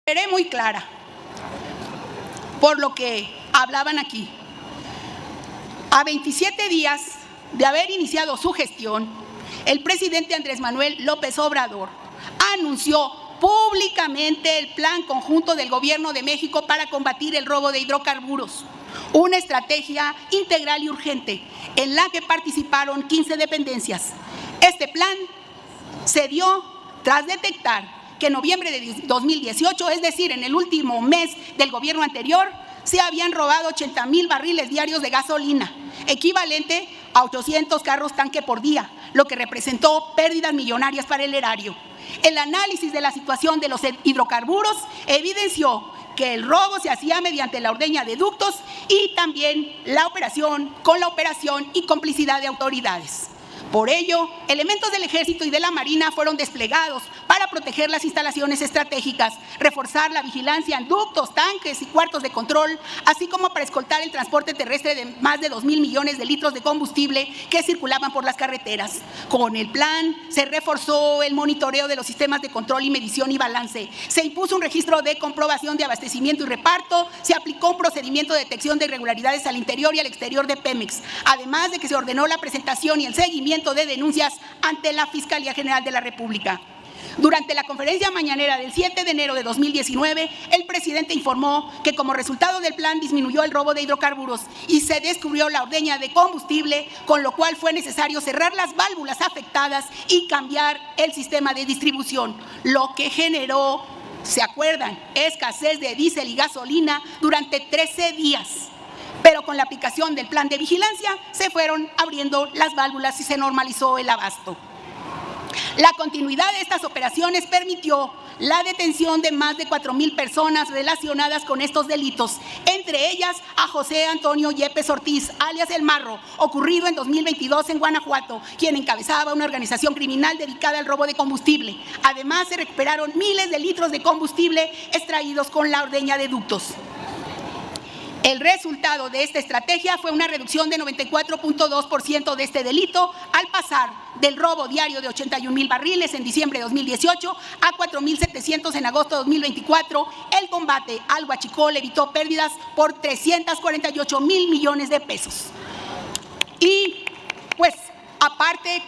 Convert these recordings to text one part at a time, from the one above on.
Seré muy clara, por lo que hablaban aquí. A 27 días de haber iniciado su gestión, el presidente Andrés Manuel López Obrador anunció públicamente el Plan Conjunto del Gobierno de México para combatir el robo de hidrocarburos, una estrategia integral y urgente en la que participaron 15 dependencias. Este plan se dio tras detectar que en noviembre de 2018, es decir, en el último mes del gobierno anterior, se habían robado 80,000 barriles diarios de gasolina, equivalente a 800 carros tanque por día, lo que representó pérdidas millonarias para el erario. El análisis de la situación de los hidrocarburos evidenció que el robo se hacía mediante la ordeña de ductos y también con la operación y complicidad de autoridades. Por ello, elementos del Ejército y de la Marina fueron desplegados para proteger las instalaciones estratégicas, reforzar la vigilancia en ductos, tanques y cuartos de control, así como para escoltar el transporte terrestre de más de 2,000 millones de litros de combustible que circulaban por las carreteras. Con el plan se reforzó el monitoreo de los sistemas de control y medición y balance, se impuso un registro de comprobación de abastecimiento y reparto, se aplicó un procedimiento de detección de irregularidades al interior y al exterior de Pemex, además de que se ordenó la presentación y el seguimiento de denuncias ante la Fiscalía General de la República. Durante la conferencia mañanera del 7 de enero de 2019, el presidente informó que como resultado del plan disminuyó el robo de hidrocarburos y se descubrió la ordeña de combustible, con lo cual fue necesario cerrar las válvulas afectadas y cambiar el sistema de distribución, lo que generó, ¿se acuerdan?, escasez de diésel y gasolina durante 13 días. Pero con la aplicación del plan de vigilancia se fueron abriendo las válvulas y se normalizó el abasto. La continuidad de estas operaciones permitió la detención de más de 4,000 personas relacionadas con estos delitos, entre ellas a José Antonio Yepes Ortiz, alias El Marro, ocurrido en 2022 en Guanajuato, quien encabezaba una organización criminal dedicada al robo de combustible. Además, se recuperaron miles de litros de combustible extraídos con la ordeña de ductos. El resultado de esta estrategia fue una reducción de 94.2% de este delito, al pasar del robo diario de 81,000 barriles en diciembre de 2018 a 4,700 en agosto de 2024. El combate al huachicol evitó pérdidas por 348,000 millones de pesos. Y pues aparte,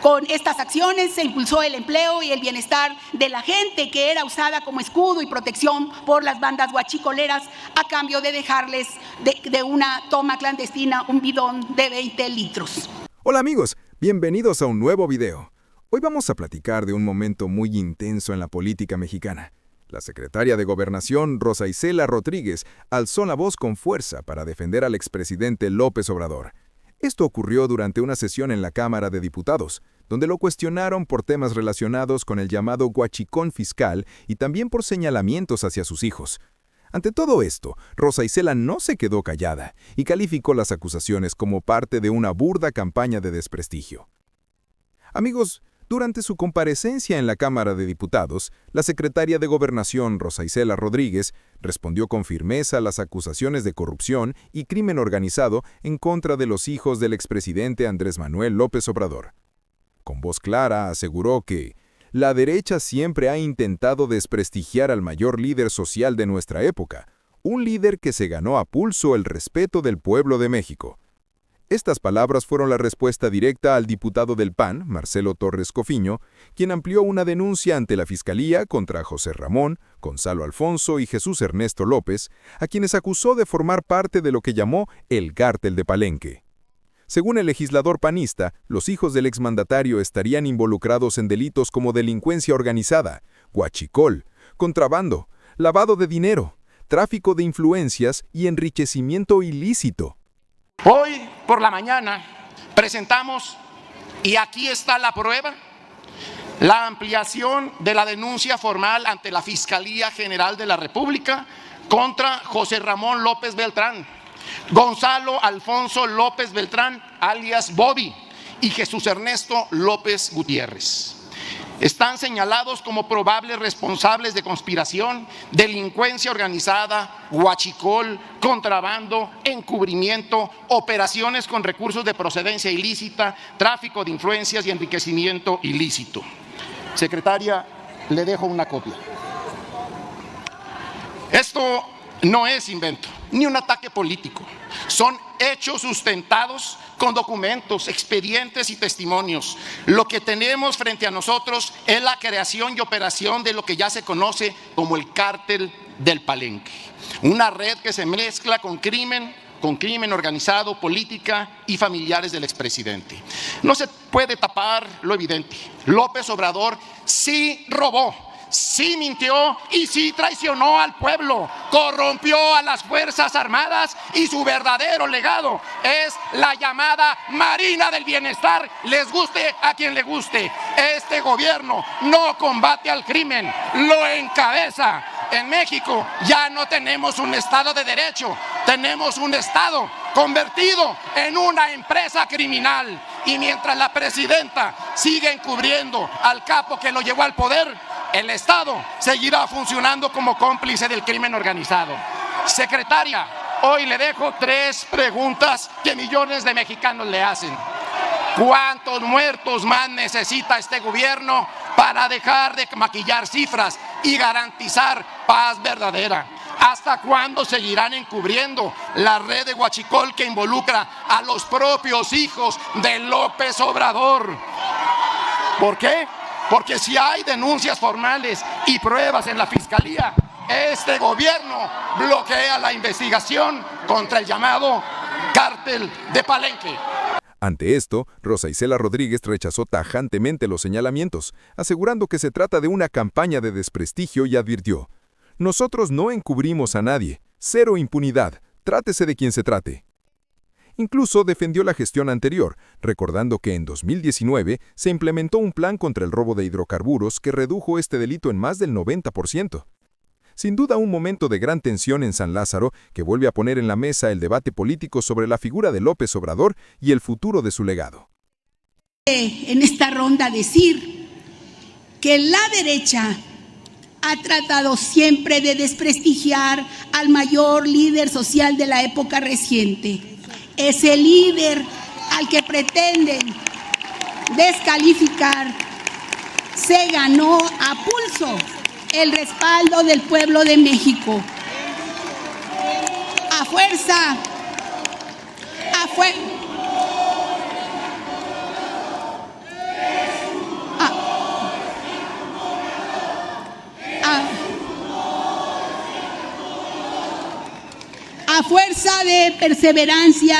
con estas acciones se impulsó el empleo y el bienestar de la gente, que era usada como escudo y protección por las bandas huachicoleras a cambio de dejarles de una toma clandestina un bidón de 20 litros. Hola amigos, bienvenidos a un nuevo video. Hoy vamos a platicar de un momento muy intenso en la política mexicana. La secretaria de Gobernación, Rosa Isela Rodríguez, alzó la voz con fuerza para defender al expresidente López Obrador. Esto ocurrió durante una sesión en la Cámara de Diputados, donde lo cuestionaron por temas relacionados con el llamado huachicol fiscal y también por señalamientos hacia sus hijos. Ante todo esto, Rosa Isela no se quedó callada y calificó las acusaciones como parte de una burda campaña de desprestigio. Amigos, durante su comparecencia en la Cámara de Diputados, la secretaria de Gobernación, Rosa Isela Rodríguez, respondió con firmeza a las acusaciones de corrupción y crimen organizado en contra de los hijos del expresidente Andrés Manuel López Obrador. Con voz clara aseguró que la derecha siempre ha intentado desprestigiar al mayor líder social de nuestra época, un líder que se ganó a pulso el respeto del pueblo de México. Estas palabras fueron la respuesta directa al diputado del PAN, Marcelo Torres Cofiño, quien amplió una denuncia ante la Fiscalía contra José Ramón, Gonzalo Alfonso y Jesús Ernesto López, a quienes acusó de formar parte de lo que llamó el cártel de Palenque. Según el legislador panista, los hijos del exmandatario estarían involucrados en delitos como delincuencia organizada, huachicol, contrabando, lavado de dinero, tráfico de influencias y enriquecimiento ilícito. Hoy por la mañana presentamos, y aquí está la prueba, la ampliación de la denuncia formal ante la Fiscalía General de la República contra José Ramón López Beltrán, Gonzalo Alfonso López Beltrán, alias Bobby, y Jesús Ernesto López Gutiérrez. Están señalados como probables responsables de conspiración, delincuencia organizada, huachicol, contrabando, encubrimiento, operaciones con recursos de procedencia ilícita, tráfico de influencias y enriquecimiento ilícito. Secretaria, le dejo una copia. Esto no es invento, ni un ataque político. Son hechos sustentados con documentos, expedientes y testimonios. Lo que tenemos frente a nosotros es la creación y operación de lo que ya se conoce como el cártel del Palenque. Una red que se mezcla con crimen organizado, política y familiares del expresidente. No se puede tapar lo evidente. López Obrador sí robó, sí mintió y sí traicionó al pueblo, corrompió a las Fuerzas Armadas y su verdadero legado es la llamada Marina del Bienestar, les guste a quien le guste. Este gobierno no combate al crimen, lo encabeza. En México ya no tenemos un Estado de Derecho, tenemos un Estado convertido en una empresa criminal. Y mientras la presidenta sigue encubriendo al capo que lo llevó al poder, el Estado seguirá funcionando como cómplice del crimen organizado. Secretaria, hoy le dejo 3 preguntas que millones de mexicanos le hacen. ¿Cuántos muertos más necesita este gobierno para dejar de maquillar cifras y garantizar paz verdadera? ¿Hasta cuándo seguirán encubriendo la red de huachicol que involucra a los propios hijos de López Obrador? ¿Por qué? Porque si hay denuncias formales y pruebas en la Fiscalía, este gobierno bloquea la investigación contra el llamado cártel de Palenque. Ante esto, Rosa Isela Rodríguez rechazó tajantemente los señalamientos, asegurando que se trata de una campaña de desprestigio y advirtió: «Nosotros no encubrimos a nadie, cero impunidad, trátese de quien se trate». Incluso defendió la gestión anterior, recordando que en 2019 se implementó un plan contra el robo de hidrocarburos que redujo este delito en más del 90%. Sin duda un momento de gran tensión en San Lázaro que vuelve a poner en la mesa el debate político sobre la figura de López Obrador y el futuro de su legado. En esta ronda decir que la derecha ha tratado siempre de desprestigiar al mayor líder social de la época reciente. Ese líder al que pretenden descalificar se ganó a pulso el respaldo del pueblo de México. A fuerza de perseverancia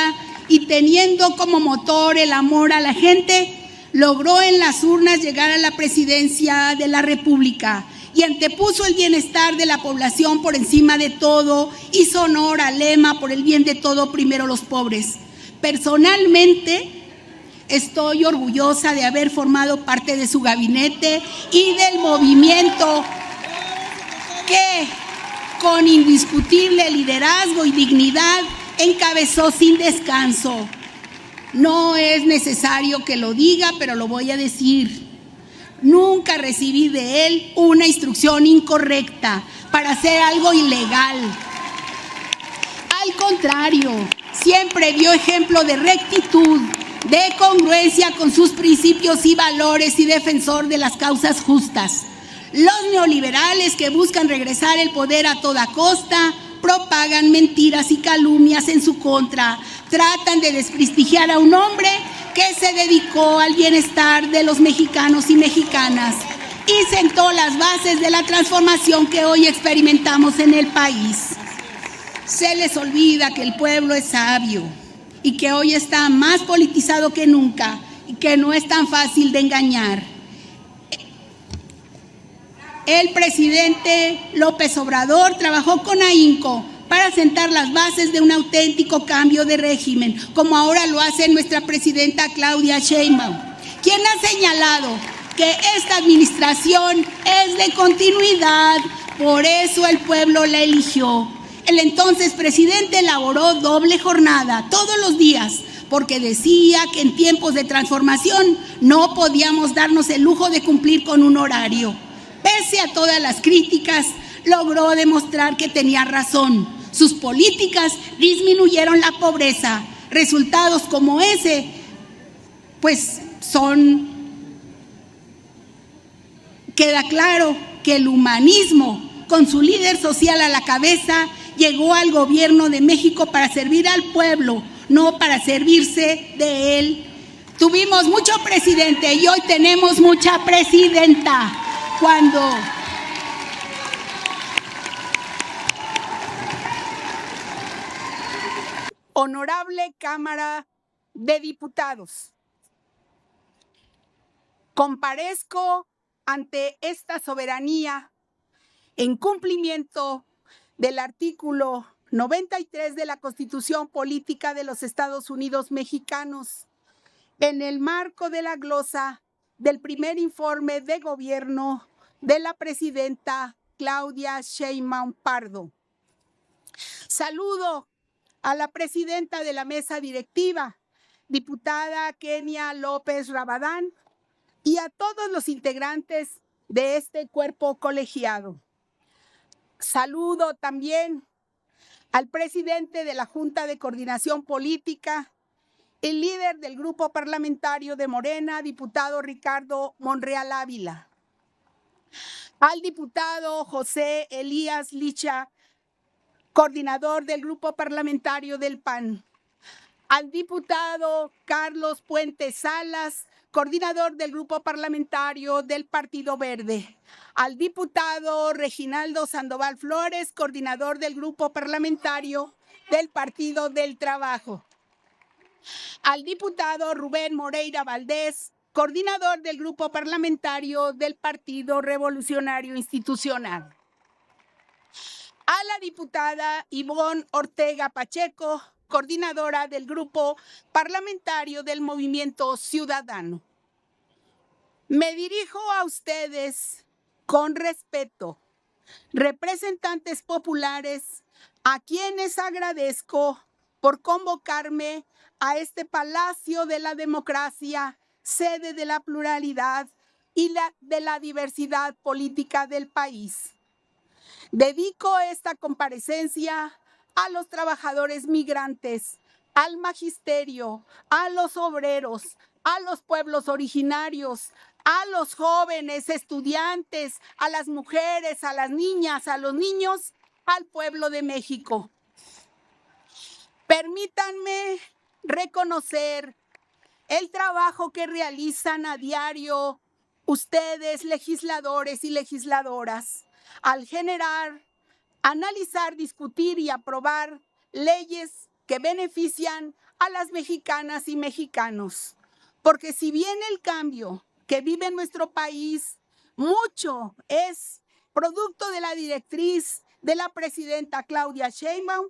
y teniendo como motor el amor a la gente, logró en las urnas llegar a la presidencia de la República y antepuso el bienestar de la población por encima de todo, hizo honor al lema por el bien de todo, primero los pobres. Personalmente, estoy orgullosa de haber formado parte de su gabinete y del movimiento que, con indiscutible liderazgo y dignidad, encabezó sin descanso. No es necesario que lo diga, pero lo voy a decir. Nunca recibí de él una instrucción incorrecta para hacer algo ilegal. Al contrario, siempre dio ejemplo de rectitud, de congruencia con sus principios y valores y defensor de las causas justas. Los neoliberales que buscan regresar el poder a toda costa propagan mentiras y calumnias en su contra, tratan de desprestigiar a un hombre que se dedicó al bienestar de los mexicanos y mexicanas y sentó las bases de la transformación que hoy experimentamos en el país. Se les olvida que el pueblo es sabio y que hoy está más politizado que nunca y que no es tan fácil de engañar. El presidente López Obrador trabajó con ahínco para sentar las bases de un auténtico cambio de régimen, como ahora lo hace nuestra presidenta Claudia Sheinbaum, quien ha señalado que esta administración es de continuidad, por eso el pueblo la eligió. El entonces presidente elaboró doble jornada todos los días, porque decía que en tiempos de transformación no podíamos darnos el lujo de cumplir con un horario. Pese a todas las críticas, logró demostrar que tenía razón. Sus políticas disminuyeron la pobreza. Resultados como ese, pues queda claro que el humanismo con su líder social a la cabeza, llegó al gobierno de México para servir al pueblo, no para servirse de él. Tuvimos mucho presidente y hoy tenemos mucha presidenta. Honorable Cámara de Diputados, comparezco ante esta soberanía en cumplimiento del artículo 93 de la Constitución Política de los Estados Unidos Mexicanos, en el marco de la glosa del primer informe de gobierno de la presidenta Claudia Sheinbaum Pardo. Saludo a la presidenta de la mesa directiva, diputada Kenia López Rabadán, y a todos los integrantes de este cuerpo colegiado. Saludo también al presidente de la Junta de Coordinación Política, el líder del grupo parlamentario de Morena, diputado Ricardo Monreal Ávila, al diputado José Elías Licha, coordinador del grupo parlamentario del PAN, al diputado Carlos Puente Salas, coordinador del grupo parlamentario del Partido Verde, al diputado Reginaldo Sandoval Flores, coordinador del grupo parlamentario del Partido del Trabajo, al diputado Rubén Moreira Valdés, coordinador del grupo parlamentario del Partido Revolucionario Institucional, a la diputada Ivonne Ortega Pacheco, coordinadora del grupo parlamentario del Movimiento Ciudadano. Me dirijo a ustedes con respeto, representantes populares, a quienes agradezco por convocarme a este Palacio de la Democracia, sede de la pluralidad y de la diversidad política del país. Dedico esta comparecencia a los trabajadores migrantes, al magisterio, a los obreros, a los pueblos originarios, a los jóvenes estudiantes, a las mujeres, a las niñas, a los niños, al pueblo de México. Permítanme reconocer el trabajo que realizan a diario ustedes, legisladores y legisladoras, al generar, analizar, discutir y aprobar leyes que benefician a las mexicanas y mexicanos. Porque si bien el cambio que vive nuestro país, mucho es producto de la directriz de la presidenta Claudia Sheinbaum,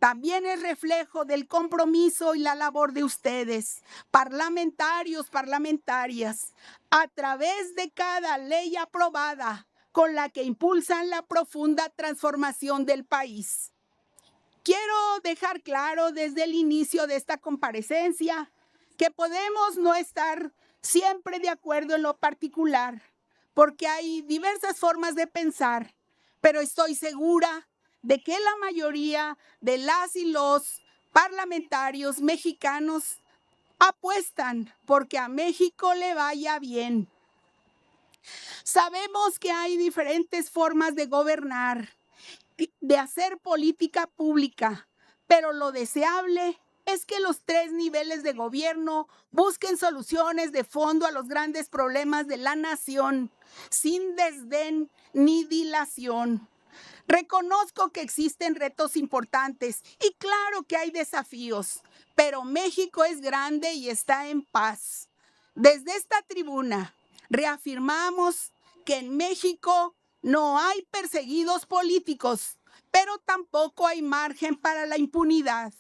también es reflejo del compromiso y la labor de ustedes, parlamentarios, parlamentarias, a través de cada ley aprobada con la que impulsan la profunda transformación del país. Quiero dejar claro desde el inicio de esta comparecencia que podemos no estar siempre de acuerdo en lo particular, porque hay diversas formas de pensar, pero estoy segura de que la mayoría de las y los parlamentarios mexicanos apuestan porque a México le vaya bien. Sabemos que hay diferentes formas de gobernar, de hacer política pública, pero lo deseable es que los tres niveles de gobierno busquen soluciones de fondo a los grandes problemas de la nación, sin desdén ni dilación. Reconozco que existen retos importantes y claro que hay desafíos, pero México es grande y está en paz. Desde esta tribuna reafirmamos que en México no hay perseguidos políticos, pero tampoco hay margen para la impunidad.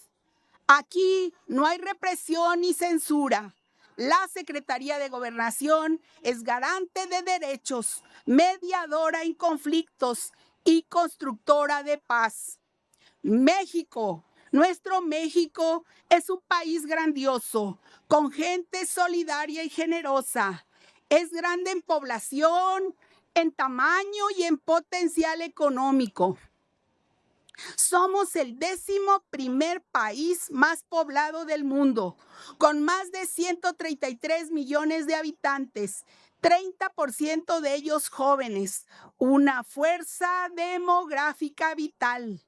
Aquí no hay represión ni censura. La Secretaría de Gobernación es garante de derechos, mediadora en conflictos y constructora de paz. México, nuestro México, es un país grandioso, con gente solidaria y generosa. Es grande en población, en tamaño y en potencial económico. Somos el 11º país más poblado del mundo, con más de 133 millones de habitantes, 30% de ellos jóvenes, una fuerza demográfica vital.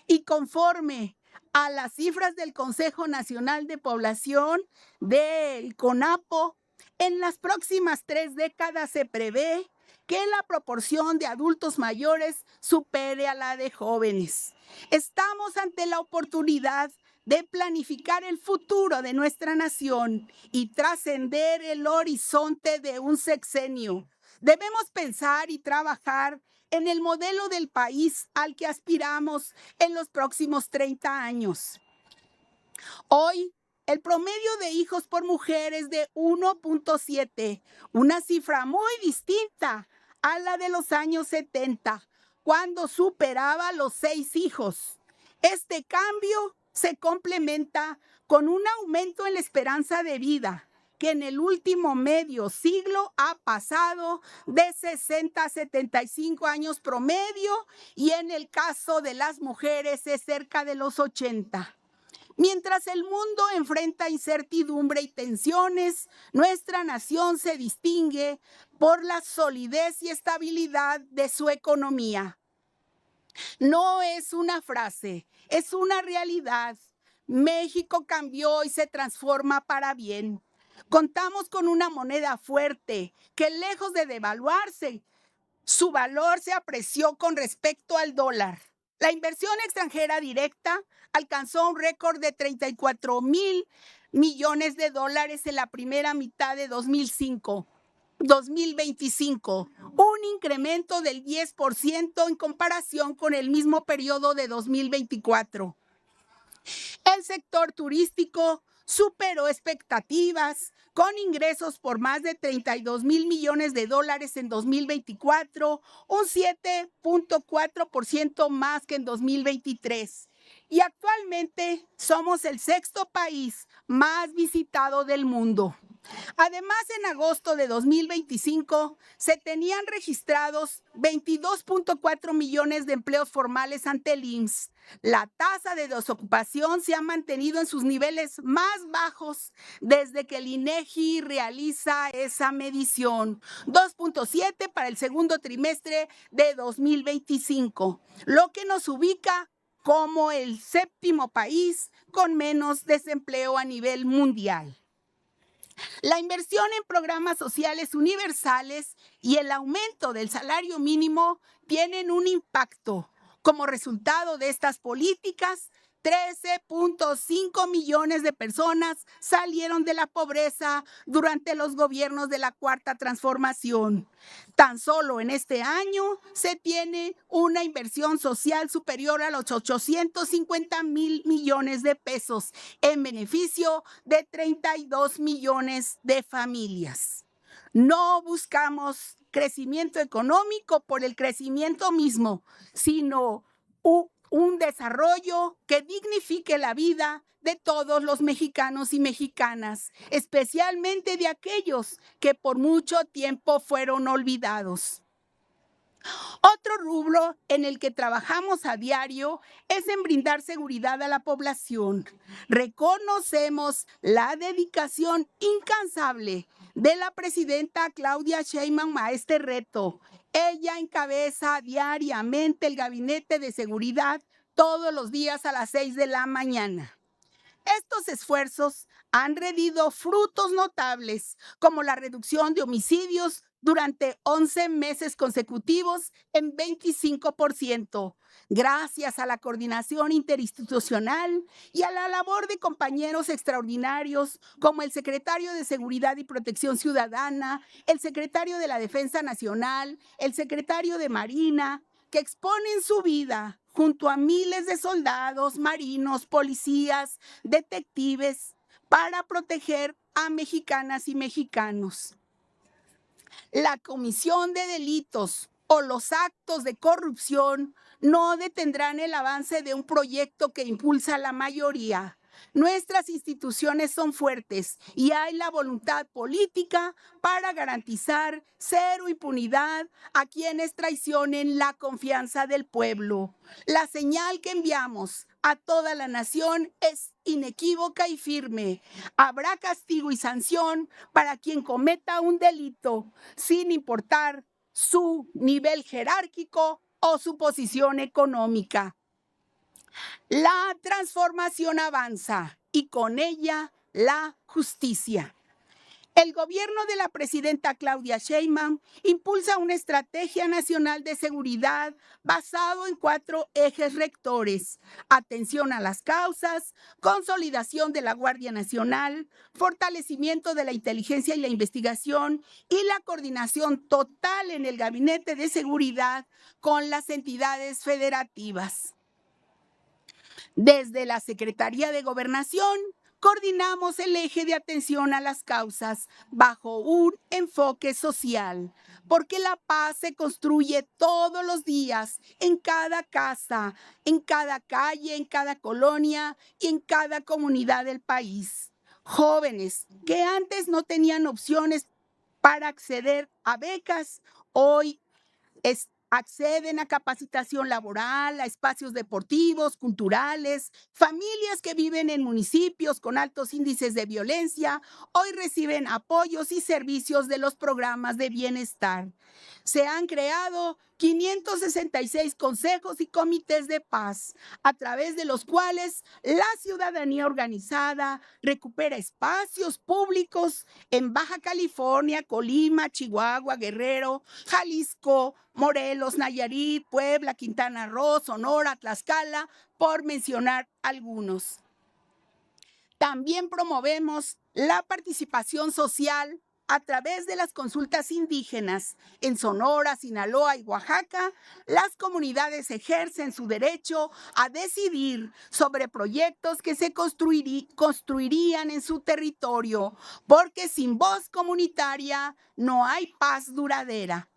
Y conforme a las cifras del Consejo Nacional de Población del CONAPO, en las próximas 3 décadas se prevé que la proporción de adultos mayores supere a la de jóvenes. Estamos ante la oportunidad de planificar el futuro de nuestra nación y trascender el horizonte de un sexenio. Debemos pensar y trabajar en el modelo del país al que aspiramos en los próximos 30 años. Hoy, el promedio de hijos por mujer es de 1.7, una cifra muy distinta a la de los años 70, cuando superaba los 6 hijos. Este cambio se complementa con un aumento en la esperanza de vida, que en el último medio siglo ha pasado de 60 a 75 años promedio y en el caso de las mujeres es cerca de los 80. Mientras el mundo enfrenta incertidumbre y tensiones, nuestra nación se distingue por la solidez y estabilidad de su economía. No es una frase, es una realidad. México cambió y se transforma para bien. Contamos con una moneda fuerte que, lejos de devaluarse, su valor se apreció con respecto al dólar. La inversión extranjera directa alcanzó un récord de 34,000 millones de dólares en la primera mitad de 2025, un incremento del 10% en comparación con el mismo periodo de 2024. El sector turístico superó expectativas con ingresos por más de 32,000 millones de dólares en 2024, un 7.4% más que en 2023. Y actualmente somos el 6º país más visitado del mundo. Además, en agosto de 2025 se tenían registrados 22.4 millones de empleos formales ante el IMSS. La tasa de desocupación se ha mantenido en sus niveles más bajos desde que el INEGI realiza esa medición, 2.7 para el segundo trimestre de 2025, lo que nos ubica como el 7º país con menos desempleo a nivel mundial. La inversión en programas sociales universales y el aumento del salario mínimo tienen un impacto. Como resultado de estas políticas, 13.5 millones de personas salieron de la pobreza durante los gobiernos de la Cuarta Transformación. Tan solo en este año se tiene una inversión social superior a los 850,000 millones de pesos en beneficio de 32 millones de familias. No buscamos crecimiento económico por el crecimiento mismo, sino un desarrollo que dignifique la vida de todos los mexicanos y mexicanas, especialmente de aquellos que por mucho tiempo fueron olvidados. Otro rubro en el que trabajamos a diario es en brindar seguridad a la población. Reconocemos la dedicación incansable de la presidenta Claudia Sheinbaum a este reto. Ella encabeza diariamente el Gabinete de Seguridad todos los días a las 6 de la mañana. Estos esfuerzos han rendido frutos notables, como la reducción de homicidios durante 11 meses consecutivos en 25%, gracias a la coordinación interinstitucional y a la labor de compañeros extraordinarios como el secretario de Seguridad y Protección Ciudadana, el secretario de la Defensa Nacional, el secretario de Marina, que exponen su vida junto a miles de soldados, marinos, policías, detectives, para proteger a mexicanas y mexicanos. La comisión de delitos o los actos de corrupción no detendrán el avance de un proyecto que impulsa la mayoría. Nuestras instituciones son fuertes y hay la voluntad política para garantizar cero impunidad a quienes traicionen la confianza del pueblo. La señal que enviamos a toda la nación es inequívoca y firme. Habrá castigo y sanción para quien cometa un delito, sin importar su nivel jerárquico o su posición económica. La transformación avanza y con ella la justicia. El gobierno de la presidenta Claudia Sheinbaum impulsa una estrategia nacional de seguridad basado en 4 ejes rectores: atención a las causas, consolidación de la Guardia Nacional, fortalecimiento de la inteligencia y la investigación y la coordinación total en el Gabinete de Seguridad con las entidades federativas. Desde la Secretaría de Gobernación, coordinamos el eje de atención a las causas bajo un enfoque social, porque la paz se construye todos los días, en cada casa, en cada calle, en cada colonia y en cada comunidad del país. Jóvenes que antes no tenían opciones para acceder a becas, hoy acceden a capacitación laboral, a espacios deportivos, culturales. Familias que viven en municipios con altos índices de violencia hoy reciben apoyos y servicios de los programas de bienestar. Se han creado 566 consejos y comités de paz, a través de los cuales la ciudadanía organizada recupera espacios públicos en Baja California, Colima, Chihuahua, Guerrero, Jalisco, Morelos, Nayarit, Puebla, Quintana Roo, Sonora, Tlaxcala, por mencionar algunos. También promovemos la participación social a través de las consultas indígenas. En Sonora, Sinaloa y Oaxaca, las comunidades ejercen su derecho a decidir sobre proyectos que se construirían en su territorio, porque sin voz comunitaria no hay paz duradera.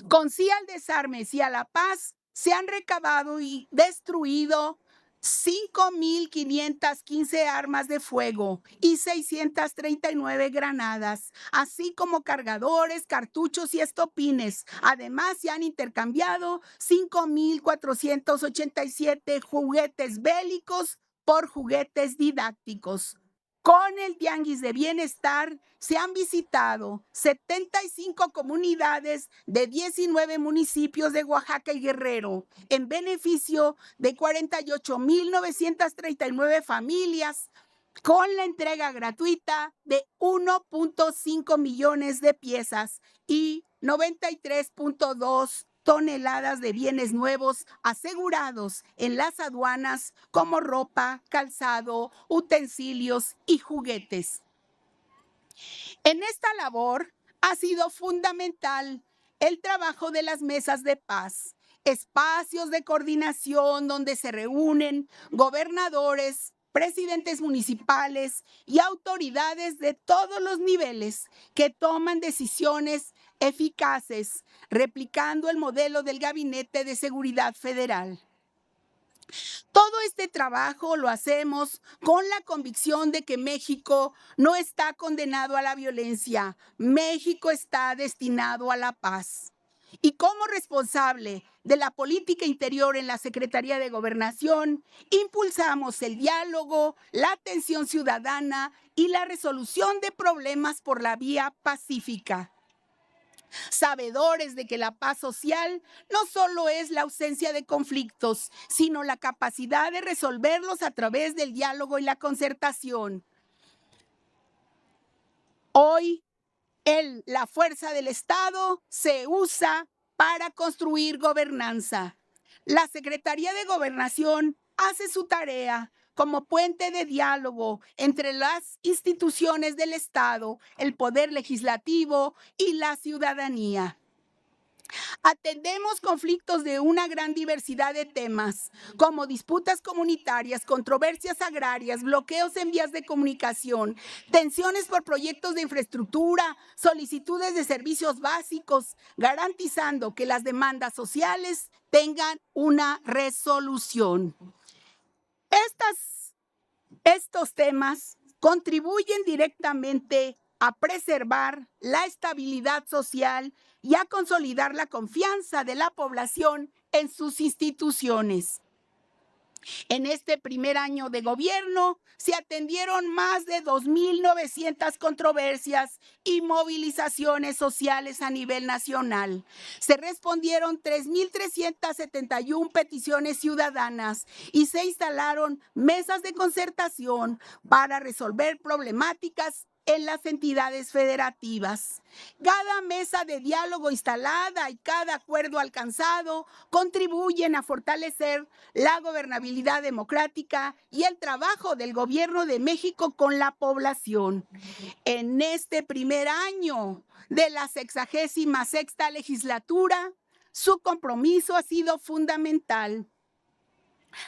Con Sí al Desarme, Sí a la Paz, se han recabado y destruido 5,515 armas de fuego y 639 granadas, así como cargadores, cartuchos y estopines. Además, se han intercambiado 5,487 juguetes bélicos por juguetes didácticos. Con el Tianguis de Bienestar se han visitado 75 comunidades de 19 municipios de Oaxaca y Guerrero, en beneficio de 48,939 familias, con la entrega gratuita de 1,5 millones de piezas y 93,2 toneladas de bienes nuevos asegurados en las aduanas, como ropa, calzado, utensilios y juguetes. En esta labor ha sido fundamental el trabajo de las mesas de paz, espacios de coordinación donde se reúnen gobernadores, presidentes municipales y autoridades de todos los niveles que toman decisiones eficaces, replicando el modelo del Gabinete de Seguridad Federal. Todo este trabajo lo hacemos con la convicción de que México no está condenado a la violencia, México está destinado a la paz. Y como responsable de la política interior en la Secretaría de Gobernación, impulsamos el diálogo, la atención ciudadana y la resolución de problemas por la vía pacífica. Sabedores de que la paz social no solo es la ausencia de conflictos, sino la capacidad de resolverlos a través del diálogo y la concertación. Hoy, la fuerza del Estado se usa para construir gobernanza. La Secretaría de Gobernación hace su tarea como puente de diálogo entre las instituciones del Estado, el Poder Legislativo y la ciudadanía. Atendemos conflictos de una gran diversidad de temas, como disputas comunitarias, controversias agrarias, bloqueos en vías de comunicación, tensiones por proyectos de infraestructura, solicitudes de servicios básicos, garantizando que las demandas sociales tengan una resolución. Estas Estos temas contribuyen directamente a preservar la estabilidad social y a consolidar la confianza de la población en sus instituciones. En este primer año de gobierno se atendieron más de 2.900 controversias y movilizaciones sociales a nivel nacional. Se respondieron 3.371 peticiones ciudadanas y se instalaron mesas de concertación para resolver problemáticas en las entidades federativas. Cada mesa de diálogo instalada y cada acuerdo alcanzado contribuyen a fortalecer la gobernabilidad democrática y el trabajo del Gobierno de México con la población. En este primer año de la 66ª legislatura, su compromiso ha sido fundamental.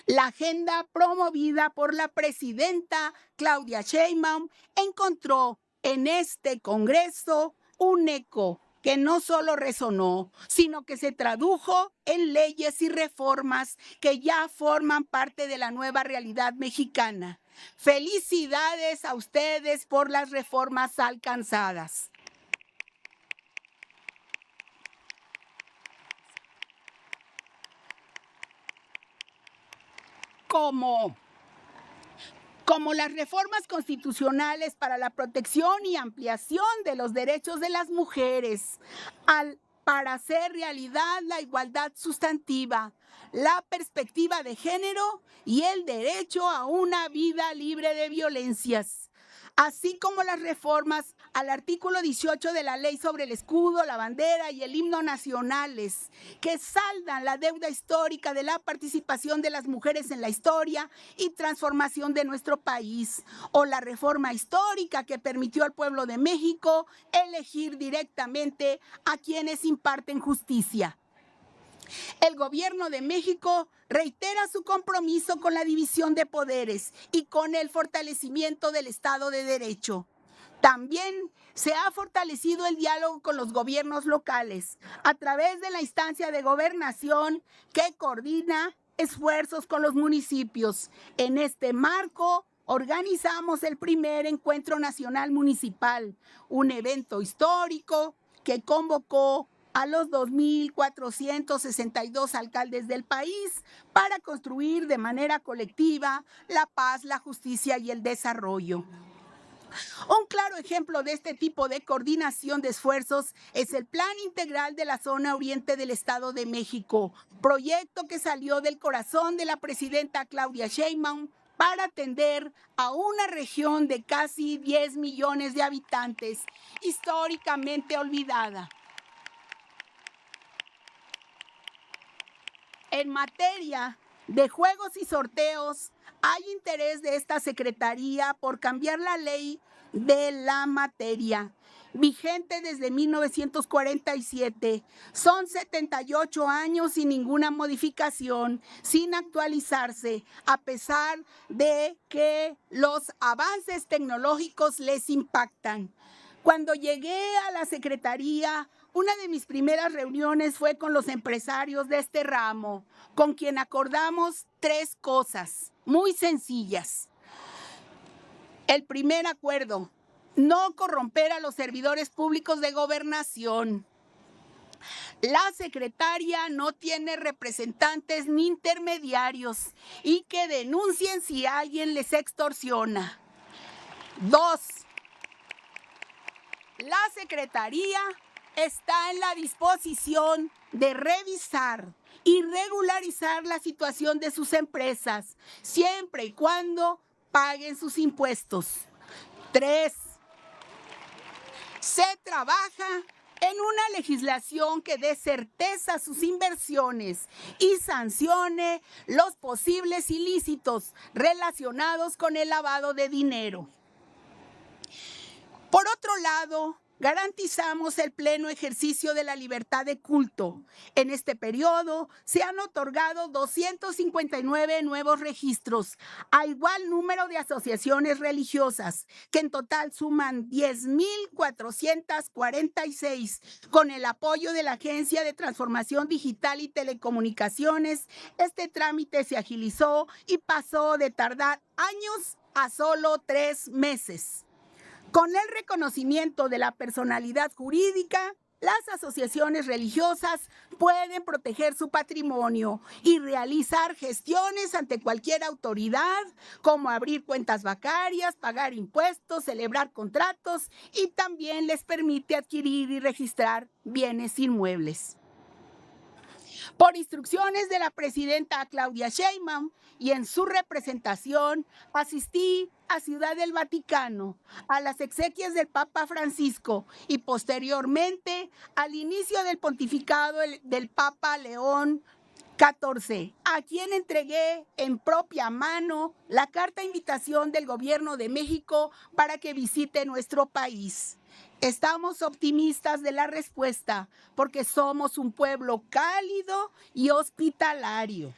La agenda promovida por la presidenta Claudia Sheinbaum encontró en este Congreso un eco que no solo resonó, sino que se tradujo en leyes y reformas que ya forman parte de la nueva realidad mexicana. Felicidades a ustedes por las reformas alcanzadas. Como las reformas constitucionales para la protección y ampliación de los derechos de las mujeres, para hacer realidad la igualdad sustantiva, la perspectiva de género y el derecho a una vida libre de violencias, así como las reformas al artículo 18 de la Ley sobre el escudo, la bandera y el himno nacionales, que saldan la deuda histórica de la participación de las mujeres en la historia y transformación de nuestro país, o la reforma histórica que permitió al pueblo de México elegir directamente a quienes imparten justicia. El Gobierno de México reitera su compromiso con la división de poderes y con el fortalecimiento del Estado de Derecho. También se ha fortalecido el diálogo con los gobiernos locales a través de la instancia de gobernación que coordina esfuerzos con los municipios. En este marco, organizamos el primer Encuentro Nacional Municipal, un evento histórico que convocó a los 2.462 alcaldes del país para construir de manera colectiva la paz, la justicia y el desarrollo. Un claro ejemplo de este tipo de coordinación de esfuerzos es el Plan Integral de la Zona Oriente del Estado de México, proyecto que salió del corazón de la presidenta Claudia Sheinbaum para atender a una región de casi 10 millones de habitantes, históricamente olvidada. En materia de juegos y sorteos, hay interés de esta Secretaría por cambiar la ley de la materia, vigente desde 1947. Son 78 años sin ninguna modificación, sin actualizarse, a pesar de que los avances tecnológicos les impactan. Cuando llegué a la Secretaría, una de mis primeras reuniones fue con los empresarios de este ramo, con quien acordamos 3 cosas muy sencillas. El primer acuerdo, no corromper a los servidores públicos de gobernación. La secretaria no tiene representantes ni intermediarios y que denuncien si alguien les extorsiona. 2. La secretaría está en la disposición de revisar y regularizar la situación de sus empresas, siempre y cuando paguen sus impuestos. 3. Se trabaja en una legislación que dé certeza a sus inversiones y sancione los posibles ilícitos relacionados con el lavado de dinero. Por otro lado, garantizamos el pleno ejercicio de la libertad de culto. En este periodo se han otorgado 259 nuevos registros, a igual número de asociaciones religiosas, que en total suman 10.446. Con el apoyo de la Agencia de Transformación Digital y Telecomunicaciones, este trámite se agilizó y pasó de tardar años a solo 3 meses. Con el reconocimiento de la personalidad jurídica, las asociaciones religiosas pueden proteger su patrimonio y realizar gestiones ante cualquier autoridad, como abrir cuentas bancarias, pagar impuestos, celebrar contratos, y también les permite adquirir y registrar bienes inmuebles. Por instrucciones de la presidenta Claudia Sheinbaum y en su representación, asistí a Ciudad del Vaticano, a las exequias del Papa Francisco y posteriormente al inicio del pontificado del Papa León XIV, a quien entregué en propia mano la carta de invitación del Gobierno de México para que visite nuestro país. Estamos optimistas de la respuesta porque somos un pueblo cálido y hospitalario.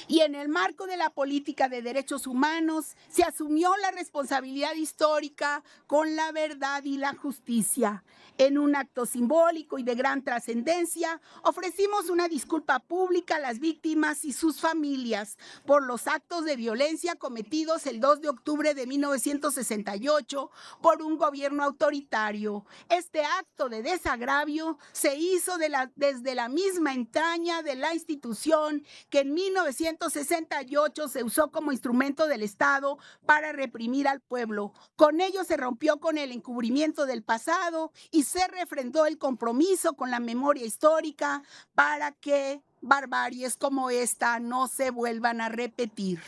Y en el marco de la política de derechos humanos se asumió la responsabilidad histórica con la verdad y la justicia. En un acto simbólico y de gran trascendencia, ofrecimos una disculpa pública a las víctimas y sus familias por los actos de violencia cometidos el 2 de octubre de 1968 por un gobierno autoritario. Este acto de desagravio se hizo desde la misma entraña de la institución que en 1968 se usó como instrumento del Estado para reprimir al pueblo. Con ello se rompió con el encubrimiento del pasado y se refrendó el compromiso con la memoria histórica para que barbaries como esta no se vuelvan a repetir.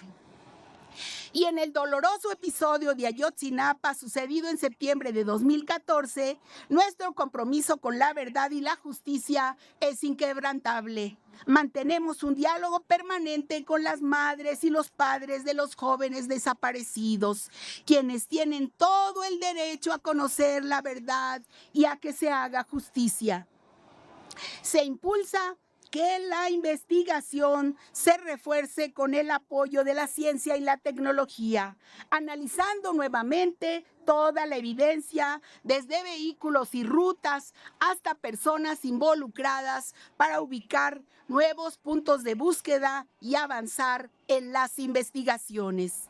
Y en el doloroso episodio de Ayotzinapa sucedido en septiembre de 2014, nuestro compromiso con la verdad y la justicia es inquebrantable. Mantenemos un diálogo permanente con las madres y los padres de los jóvenes desaparecidos, quienes tienen todo el derecho a conocer la verdad y a que se haga justicia. Se impulsa que la investigación se refuerce con el apoyo de la ciencia y la tecnología, analizando nuevamente toda la evidencia, desde vehículos y rutas hasta personas involucradas, para ubicar nuevos puntos de búsqueda y avanzar en las investigaciones.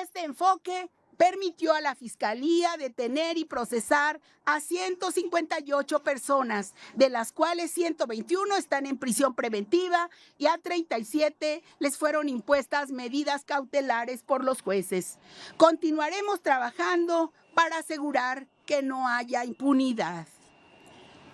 Este enfoque permitió a la Fiscalía detener y procesar a 158 personas, de las cuales 121 están en prisión preventiva y a 37 les fueron impuestas medidas cautelares por los jueces. Continuaremos trabajando para asegurar que no haya impunidad.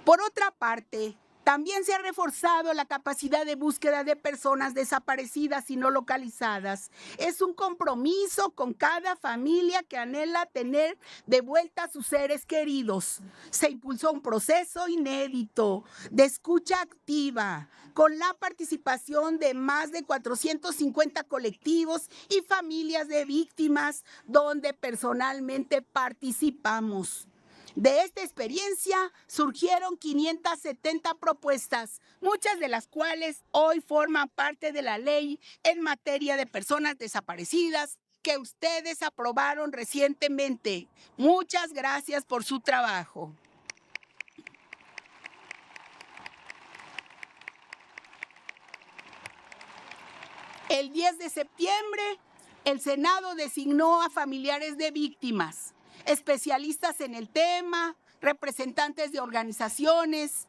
Por otra parte, también se ha reforzado la capacidad de búsqueda de personas desaparecidas y no localizadas. Es un compromiso con cada familia que anhela tener de vuelta a sus seres queridos. Se impulsó un proceso inédito de escucha activa, con la participación de más de 450 colectivos y familias de víctimas, donde personalmente participamos. De esta experiencia surgieron 570 propuestas, muchas de las cuales hoy forman parte de la ley en materia de personas desaparecidas que ustedes aprobaron recientemente. Muchas gracias por su trabajo. El 10 de septiembre, el Senado designó a familiares de víctimas, especialistas en el tema, representantes de organizaciones,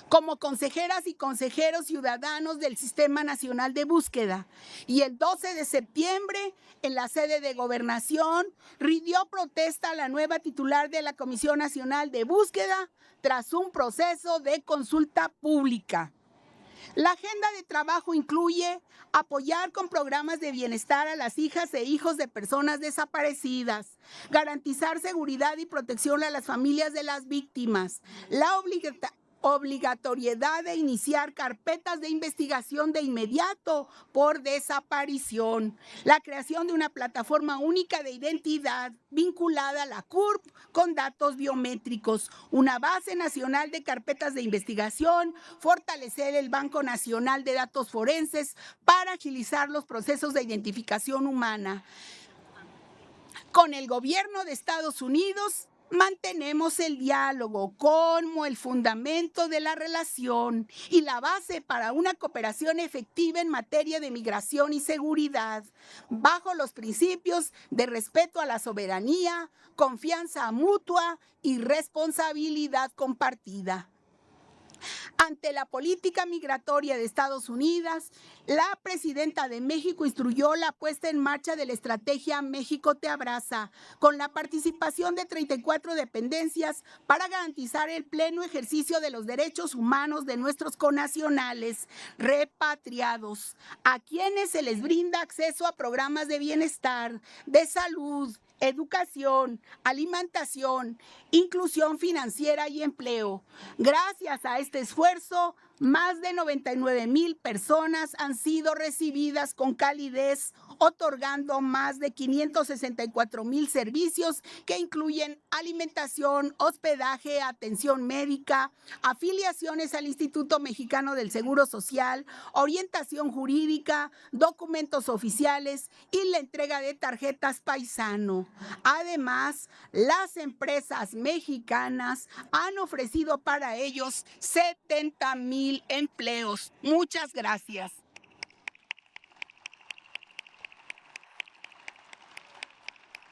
como consejeras y consejeros ciudadanos del Sistema Nacional de Búsqueda. Y el 12 de septiembre, en la sede de Gobernación, rindió protesta a la nueva titular de la Comisión Nacional de Búsqueda tras un proceso de consulta pública. La agenda de trabajo incluye apoyar con programas de bienestar a las hijas e hijos de personas desaparecidas, garantizar seguridad y protección a las familias de las víctimas, la obligatoriedad de iniciar carpetas de investigación de inmediato por desaparición, la creación de una plataforma única de identidad vinculada a la CURP con datos biométricos, una base nacional de carpetas de investigación, fortalecer el Banco Nacional de Datos Forenses para agilizar los procesos de identificación humana. Con el gobierno de Estados Unidos Mantenemos el diálogo como el fundamento de la relación y la base para una cooperación efectiva en materia de migración y seguridad, bajo los principios de respeto a la soberanía, confianza mutua y responsabilidad compartida. Ante la política migratoria de Estados Unidos, la presidenta de México instruyó la puesta en marcha de la estrategia México te abraza, con la participación de 34 dependencias para garantizar el pleno ejercicio de los derechos humanos de nuestros connacionales repatriados, a quienes se les brinda acceso a programas de bienestar, de salud, educación, alimentación, inclusión financiera y empleo. Gracias a este esfuerzo, más de 99,000 personas han sido recibidas con calidez, otorgando más de 564,000 servicios que incluyen alimentación, hospedaje, atención médica, afiliaciones al Instituto Mexicano del Seguro Social, orientación jurídica, documentos oficiales y la entrega de tarjetas paisano. Además, las empresas mexicanas han ofrecido para ellos 70,000 empleos. Muchas gracias.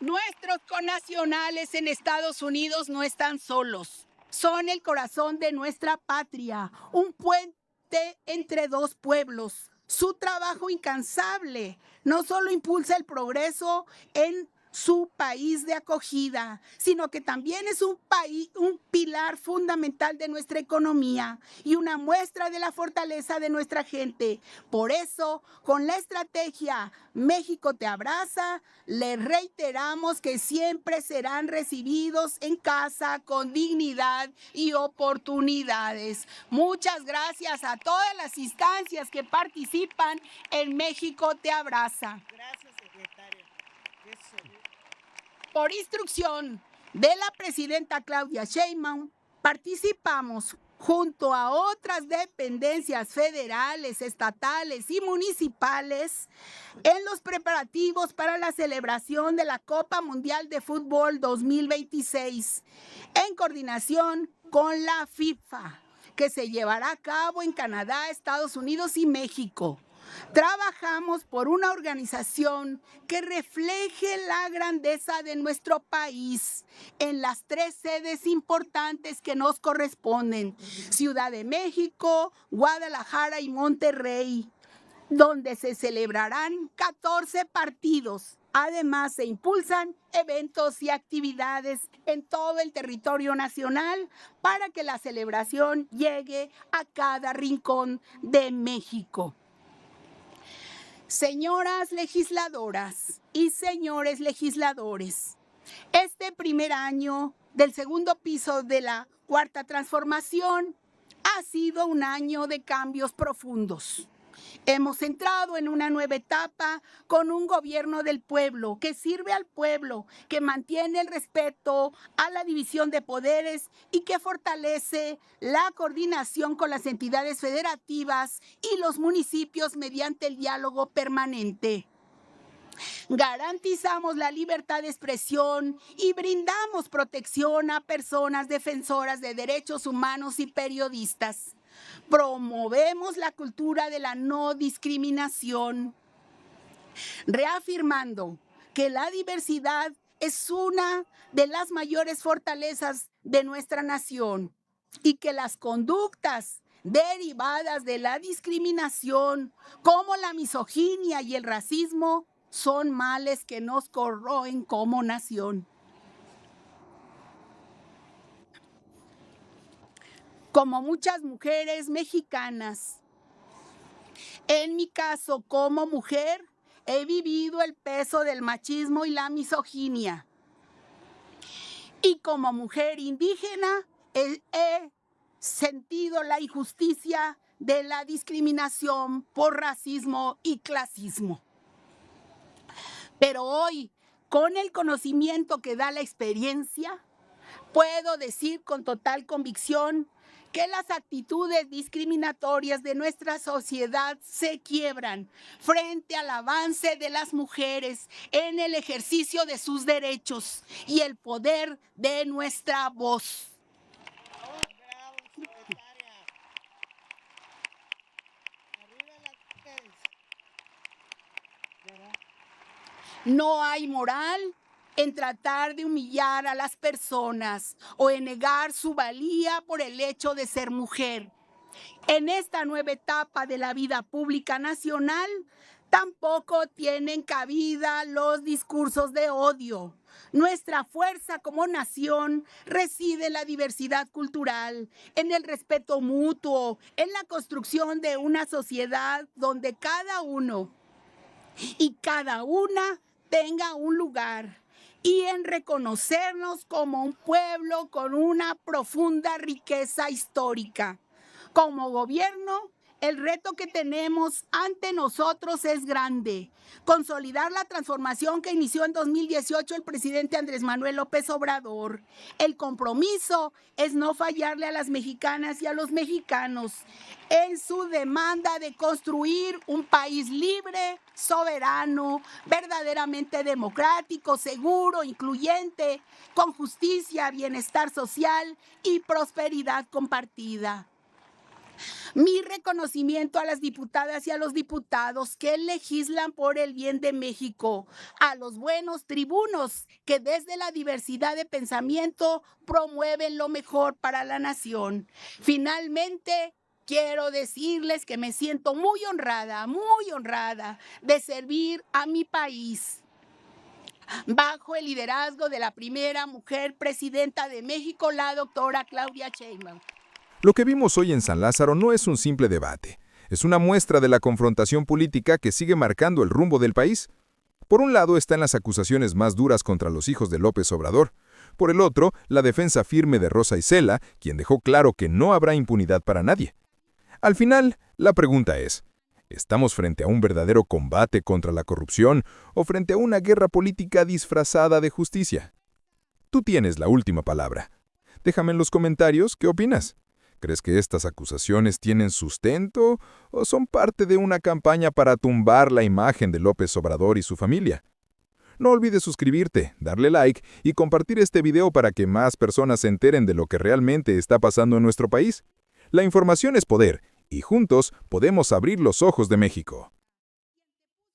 Nuestros connacionales en Estados Unidos no están solos. Son el corazón de nuestra patria, un puente entre dos pueblos. Su trabajo incansable no solo impulsa el progreso en su país de acogida, sino que también es un pilar fundamental de nuestra economía y una muestra de la fortaleza de nuestra gente. Por eso, con la estrategia México te abraza, les reiteramos que siempre serán recibidos en casa con dignidad y oportunidades. Muchas gracias a todas las instancias que participan en México te abraza. Gracias, secretaria. Por instrucción de la presidenta Claudia Sheinbaum, participamos junto a otras dependencias federales, estatales y municipales en los preparativos para la celebración de la Copa Mundial de Fútbol 2026, en coordinación con la FIFA, que se llevará a cabo en Canadá, Estados Unidos y México. Trabajamos por una organización que refleje la grandeza de nuestro país en las 3 sedes importantes que nos corresponden: Ciudad de México, Guadalajara y Monterrey, donde se celebrarán 14 partidos. Además, se impulsan eventos y actividades en todo el territorio nacional para que la celebración llegue a cada rincón de México. Señoras legisladoras y señores legisladores, este primer año del segundo piso de la Cuarta Transformación ha sido un año de cambios profundos. Hemos entrado en una nueva etapa con un gobierno del pueblo, que sirve al pueblo, que mantiene el respeto a la división de poderes y que fortalece la coordinación con las entidades federativas y los municipios mediante el diálogo permanente. Garantizamos la libertad de expresión y brindamos protección a personas defensoras de derechos humanos y periodistas. Promovemos la cultura de la no discriminación, reafirmando que la diversidad es una de las mayores fortalezas de nuestra nación y que las conductas derivadas de la discriminación, como la misoginia y el racismo, son males que nos corroen como nación. Como muchas mujeres mexicanas, en mi caso como mujer, he vivido el peso del machismo y la misoginia. Y como mujer indígena, he sentido la injusticia de la discriminación por racismo y clasismo. Pero hoy, con el conocimiento que da la experiencia, puedo decir con total convicción que las actitudes discriminatorias de nuestra sociedad se quiebran frente al avance de las mujeres en el ejercicio de sus derechos y el poder de nuestra voz. No hay moral en tratar de humillar a las personas o en negar su valía por el hecho de ser mujer. En esta nueva etapa de la vida pública nacional, tampoco tienen cabida los discursos de odio. Nuestra fuerza como nación reside en la diversidad cultural, en el respeto mutuo, en la construcción de una sociedad donde cada uno y cada una tenga un lugar, y en reconocernos como un pueblo con una profunda riqueza histórica. Como gobierno, el reto que tenemos ante nosotros es grande. Consolidar la transformación que inició en 2018 el presidente Andrés Manuel López Obrador. El compromiso es no fallarle a las mexicanas y a los mexicanos en su demanda de construir un país libre, soberano, verdaderamente democrático, seguro, incluyente, con justicia, bienestar social y prosperidad compartida. Mi reconocimiento a las diputadas y a los diputados que legislan por el bien de México, a los buenos tribunos que desde la diversidad de pensamiento promueven lo mejor para la nación. Finalmente, quiero decirles que me siento muy honrada de servir a mi país bajo el liderazgo de la primera mujer presidenta de México, la doctora Claudia Sheinbaum. Lo que vimos hoy en San Lázaro no es un simple debate, es una muestra de la confrontación política que sigue marcando el rumbo del país. Por un lado están las acusaciones más duras contra los hijos de López Obrador. Por el otro, la defensa firme de Rosa Isela, quien dejó claro que no habrá impunidad para nadie. Al final, la pregunta es, ¿estamos frente a un verdadero combate contra la corrupción o frente a una guerra política disfrazada de justicia? Tú tienes la última palabra. Déjame en los comentarios qué opinas. ¿Crees que estas acusaciones tienen sustento o son parte de una campaña para tumbar la imagen de López Obrador y su familia? No olvides suscribirte, darle like y compartir este video para que más personas se enteren de lo que realmente está pasando en nuestro país. La información es poder y juntos podemos abrir los ojos de México.